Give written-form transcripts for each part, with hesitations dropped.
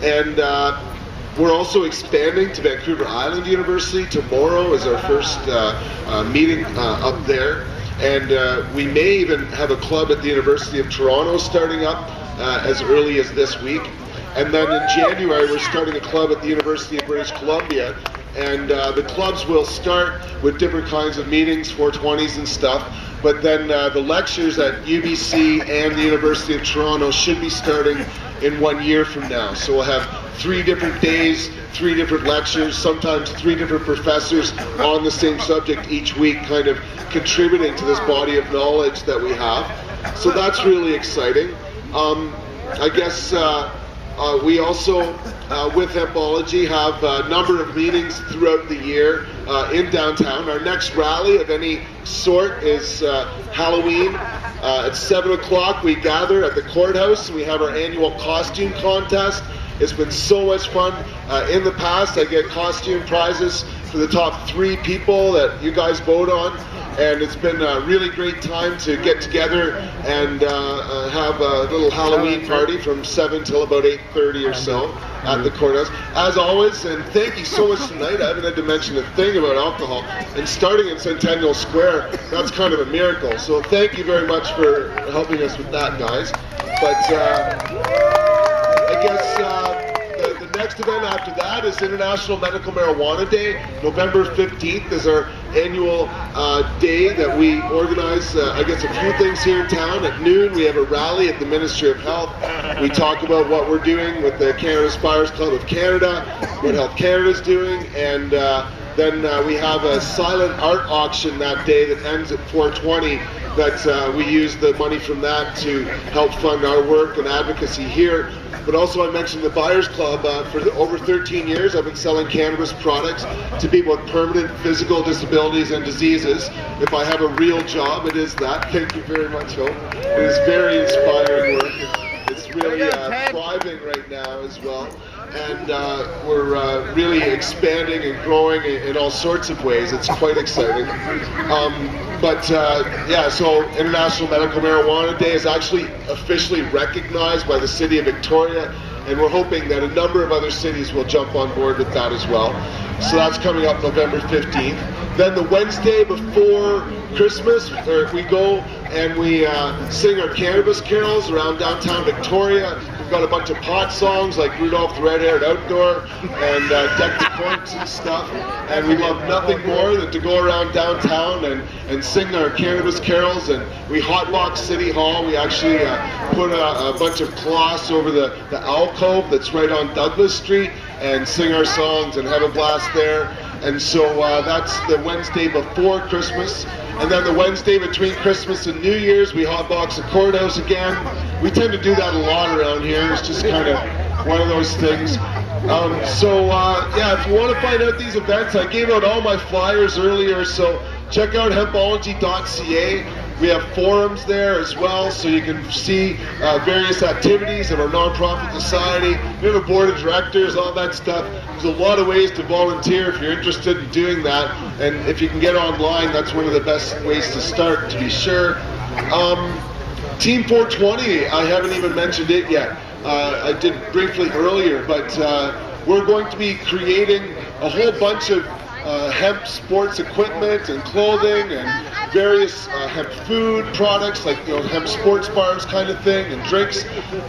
And we're also expanding to Vancouver Island University. Tomorrow is our first meeting up there. And we may even have a club at the University of Toronto starting up as early as this week. And then in January, we're starting a club at the University of British Columbia. And the clubs will start with different kinds of meetings, 420s and stuff. But then the lectures at UBC and the University of Toronto should be starting in 1 year from now. So we'll have 3 different days, 3 different lectures, sometimes 3 different professors on the same subject each week, kind of contributing to this body of knowledge that we have. So that's really exciting. I guess we also, with Hempology, have a number of meetings throughout the year in downtown. Our next rally of any sort is Halloween. At 7 o'clock we gather at the courthouse and we have our annual costume contest. It's been so much fun. In the past, I get costume prizes for the top 3 people that you guys vote on. And it's been a really great time to get together and have a little Halloween party from 7 till about 8:30 or so at the courthouse. As always, and thank you so much tonight. I haven't had to mention a thing about alcohol. And starting in Centennial Square, that's kind of a miracle. So thank you very much for helping us with that, guys. But I guess the next event after that is International Medical Marijuana Day. November 15th is our annual day that we organize, I guess, a few things here in town. At noon, we have a rally at the Ministry of Health. We talk about what we're doing with the Canada Aspires Club of Canada, what Health Canada is doing, and then we have a silent art auction that day that ends at 4:20 that we use the money from that to help fund our work and advocacy here. But also I mentioned the Buyers Club. For over 13 years I've been selling cannabis products to people with permanent physical disabilities and diseases. If I have a real job, it is that. Thank you very much, Hope. It is very inspiring work. It's really thriving right now as well. And we're really expanding and growing in all sorts of ways. It's quite exciting. Yeah, so International Medical Marijuana Day is actually officially recognized by the City of Victoria, and we're hoping that a number of other cities will jump on board with that as well. So that's coming up November 15th. Then the Wednesday before Christmas, we go and we sing our cannabis carols around downtown Victoria. We've got a bunch of pot songs like Rudolph the Red-Haired Outdoor and Deck the Corks and stuff. And we love nothing more than to go around downtown and sing our cannabis carols. And we hotbox City Hall. We actually put a bunch of cloths over the alcove that's right on Douglas Street and sing our songs and have a blast there. And so that's the Wednesday before Christmas. And then the Wednesday between Christmas and New Year's, we hotbox the courthouse again. We tend to do that a lot around here. It's just kind of one of those things. Yeah, if you want to find out these events, I gave out all my flyers earlier, so check out hempology.ca. We have forums there as well, so you can see various activities of our nonprofit society. We have a board of directors, all that stuff. There's a lot of ways to volunteer if you're interested in doing that. And if you can get online, that's one of the best ways to start, to be sure. Team 420, I haven't even mentioned it yet. I did briefly earlier, but we're going to be creating a whole bunch of hemp sports equipment and clothing and various hemp food products, like hemp sports bars kind of thing, and drinks.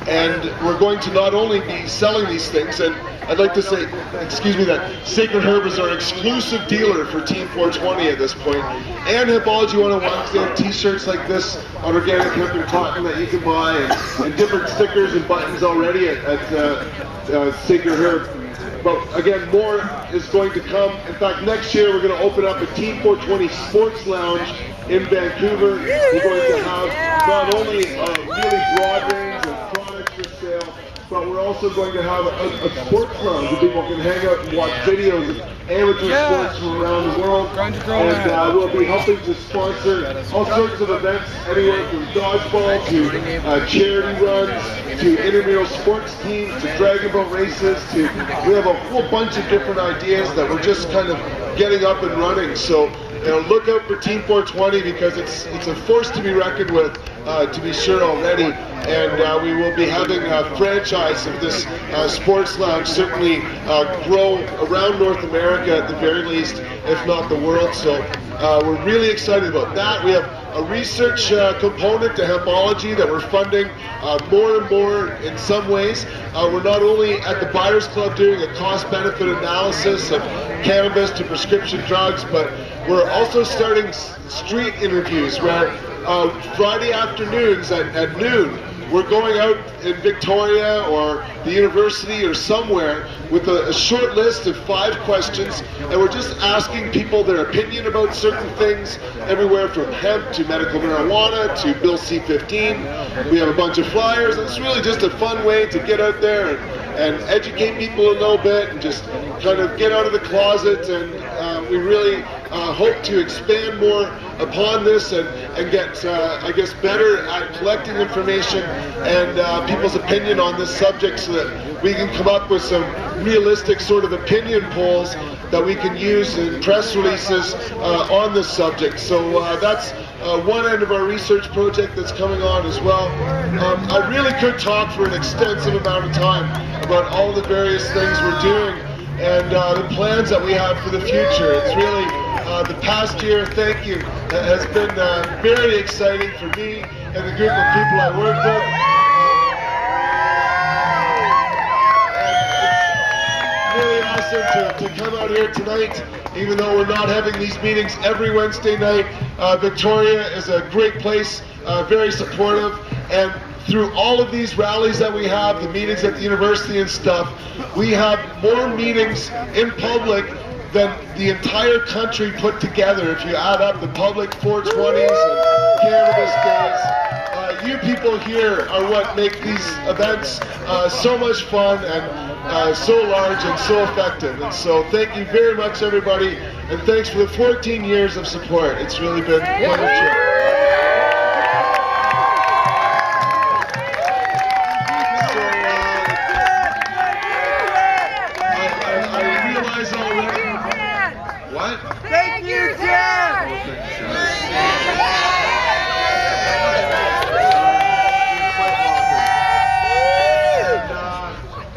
And we're going to not only be selling these things, and I'd like to say, excuse me, that Sacred Herb is our exclusive dealer for Team 420 at this point, and Hempology 101. They have t-shirts like this on organic hemp and cotton that you can buy, and different stickers and buttons already at Sacred Herb. But again, more is going to come. In fact, next year we're going to open up a Team 420 Sports Lounge in Vancouver. We're going to have not only a really broad range of products for sale, but we're also going to have a sports lounge where people can hang out and watch videos of amateur sports from around the world. And we'll be helping to sponsor all sorts of events, anywhere from dodgeball to charity runs, to intramural sports teams, to dragon boat races, we have a whole bunch of different ideas that we're just kind of getting up and running. So look out for Team 420 because it's a force to be reckoned with, to be sure already. And we will be having a franchise of this sports lounge certainly grow around North America at the very least, if not the world. So we're really excited about that. We have a research component to Hempology that we're funding more and more in some ways. We're not only at the Buyers Club doing a cost-benefit analysis of cannabis to prescription drugs, but we're also starting street interviews where Friday afternoons at noon, we're going out in Victoria or the university or somewhere with a short list of 5 questions, and we're just asking people their opinion about certain things, everywhere from hemp to medical marijuana to Bill C-15. We have a bunch of flyers, and it's really just a fun way to get out there and educate people a little bit and just kind of get out of the closet. And we really hope to expand more upon this and get, I guess, better at collecting information and people's opinion on this subject so that we can come up with some realistic sort of opinion polls that we can use in press releases on this subject. So that's one end of our research project that's coming on as well. I really could talk for an extensive amount of time about all the various things we're doing and the plans that we have for the future. It's really, the past year, thank you, has been very exciting for me and the group of people I work with. Really awesome to come out here tonight, even though we're not having these meetings every Wednesday night. Victoria is a great place, very supportive, and through all of these rallies that we have, the meetings at the university and stuff, we have more meetings in public than the entire country put together. If you add up the public 420s and cannabis days, you people here are what make these events so much fun and so large and so effective. And so thank you very much, everybody, and thanks for the 14 years of support. It's really been wonderful. What? Thank you, Ted!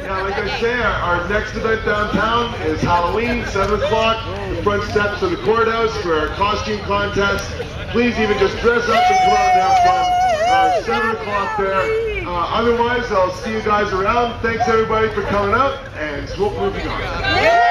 Like I say, our next event downtown is Halloween, 7 o'clock, the front steps of the courthouse for our costume contest. Please even just dress up and come out and have fun. 7 o'clock there. Otherwise, I'll see you guys around. Thanks everybody for coming out, and smoke moving on.